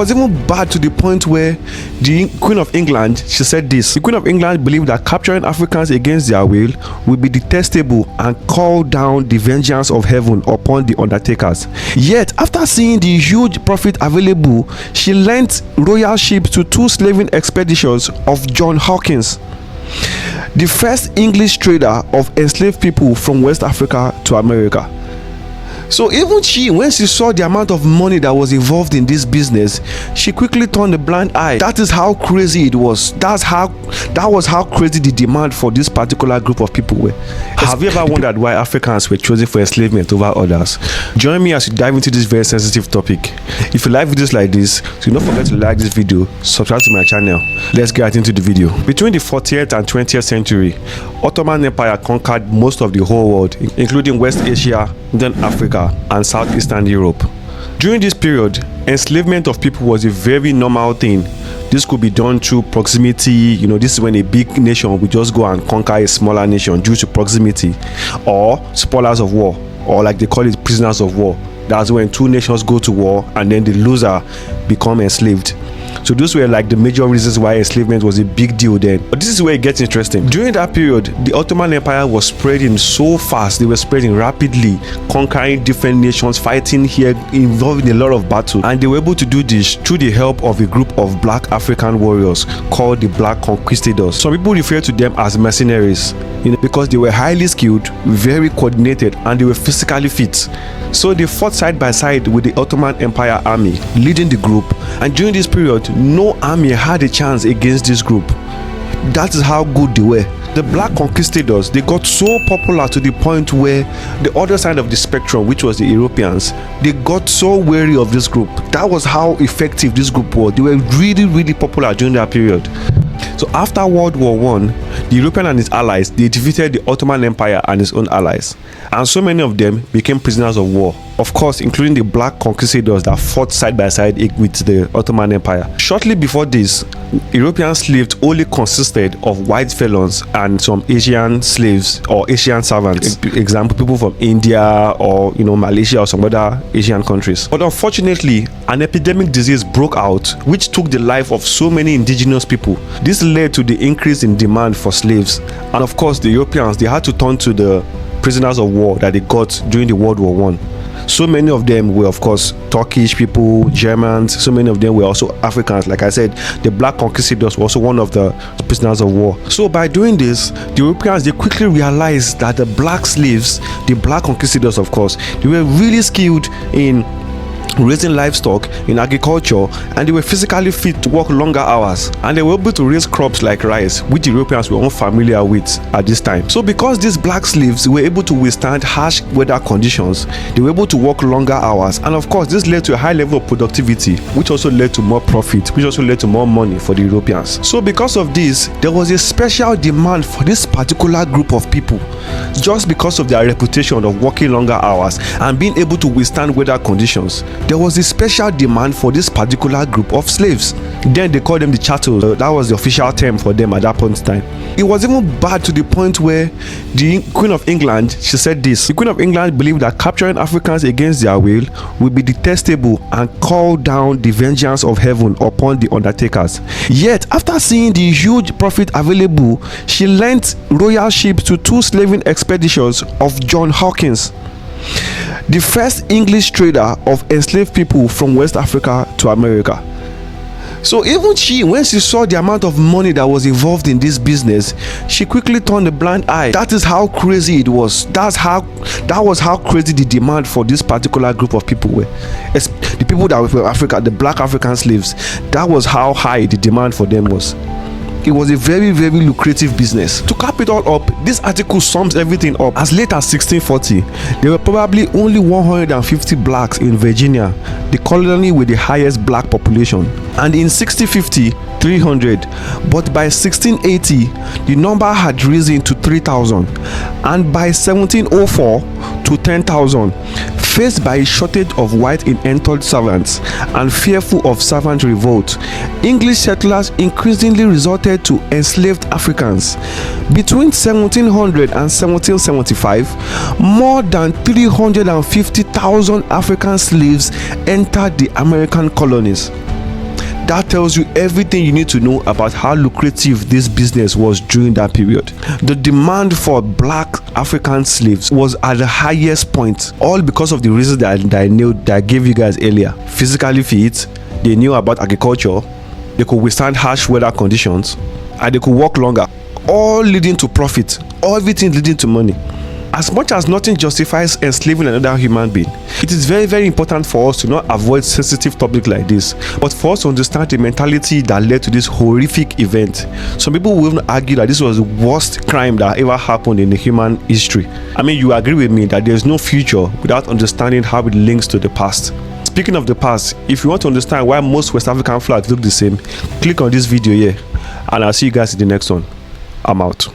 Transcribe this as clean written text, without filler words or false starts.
It was even bad to the point where the Queen of England, she said this: the Queen of England believed that capturing Africans against their will would be detestable and call down the vengeance of heaven upon the undertakers. Yet, after seeing the huge profit available, she lent royal ships to 2 slaving expeditions of John Hawkins, the first English trader of enslaved people from West Africa to America. So even she, when she saw the amount of money that was involved in this business, she quickly turned a blind eye. That is how crazy it was. That was how crazy the demand for this particular group of people were. Have you ever wondered why Africans were chosen for enslavement over others? Join me as we dive into this very sensitive topic. If you like videos like this, so don't forget to like this video, subscribe to my channel. Let's get into the video. Between the 40th and 20th century, Ottoman Empire conquered most of the whole world, including West Asia, then Africa, and Southeastern Europe. During this period, enslavement of people was a very normal thing. This could be done through proximity. This is when a big nation would just go and conquer a smaller nation due to proximity, or spoilers of war, or like they call it, prisoners of war. That's when 2 nations go to war and then the loser become enslaved. So those were like the major reasons why enslavement was a big deal then. But this is where it gets interesting. During that period, the Ottoman Empire was spreading so fast. They were spreading rapidly, conquering different nations, fighting here, involved in a lot of battle. And they were able to do this through the help of a group of black African warriors called the Black Conquistadors. Some people refer to them as mercenaries, because they were highly skilled, very coordinated, and they were physically fit. So they fought side by side with the Ottoman Empire army, leading the group. And during this period, no army had a chance against this group. That is how good they were. The Black Conquistadors, they got so popular to the point where the other side of the spectrum, which was the Europeans, they got so wary of this group. That was how effective this group was. They were really, really popular during that period. So after World War I, the European and his allies, they defeated the Ottoman Empire and its own allies. And so many of them became prisoners of war. Of course, including the Black Conquistadors that fought side by side with the Ottoman Empire. Shortly before this, European slaves only consisted of white felons and some Asian slaves or Asian servants. Example, people from India or Malaysia or some other Asian countries. But unfortunately, an epidemic disease broke out which took the life of so many indigenous people. This led to the increase in demand for slaves. And of course, the Europeans, they had to turn to the prisoners of war that they got during the World War I. So many of them were, of course, Turkish people, Germans. So many of them were also Africans. Like I said, the Black Conquistadors were also one of the prisoners of war. So by doing this, the Europeans, they quickly realized that the black slaves, the Black Conquistadors, of course, they were really skilled in raising livestock, in agriculture, and they were physically fit to work longer hours, and they were able to raise crops like rice, which the Europeans were unfamiliar with at this time. So because these black slaves were able to withstand harsh weather conditions, they were able to work longer hours, and of course this led to a high level of productivity, which also led to more profit, which also led to more money for the Europeans. So because of this, there was a special demand for this particular group of people, just because of their reputation of working longer hours and being able to withstand weather conditions. There was a special demand for this particular group of slaves. Then they called them the chattels. That was the official term for them at that point in time. It was even bad to the point where the Queen of England, she said this: the Queen of England believed that capturing Africans against their will would be detestable and call down the vengeance of heaven upon the undertakers. Yet, after seeing the huge profit available, she lent royal ships to 2 slaving expeditions of John Hawkins, the first English trader of enslaved people from West Africa to America. So even she, when she saw the amount of money that was involved in this business, she quickly turned a blind eye. That is how crazy it was. That was how crazy the demand for this particular group of people were. The people that were from Africa, the black African slaves, that was how high the demand for them was. It was a very, very lucrative business. To cap it all up, this article sums everything up. As late as 1640, there were probably only 150 blacks in Virginia, the colony with the highest black population. And in 1650, 300. But by 1680, the number had risen to 3,000. And by 1704, to 10,000. Faced by a shortage of white indentured servants and fearful of servant revolt, English settlers increasingly resorted to enslaved Africans. Between 1700 and 1775, more than 350,000 African slaves entered the American colonies. That tells you everything you need to know about how lucrative this business was during that period. The demand for black African slaves was at the highest point, all because of the reasons that I gave you guys earlier. Physically fit, they knew about agriculture, they could withstand harsh weather conditions, and they could work longer, all leading to profit, everything leading to money. As much as nothing justifies enslaving another human being, it is very, very important for us to not avoid sensitive topics like this, but for us to understand the mentality that led to this horrific event. Some people will even argue that this was the worst crime that ever happened in the human history. I mean, you agree with me that there's no future without understanding how it links to the past. Speaking of the past, if you want to understand why most West African flags look the same, click on this video here, and I'll see you guys in the next one. I'm out.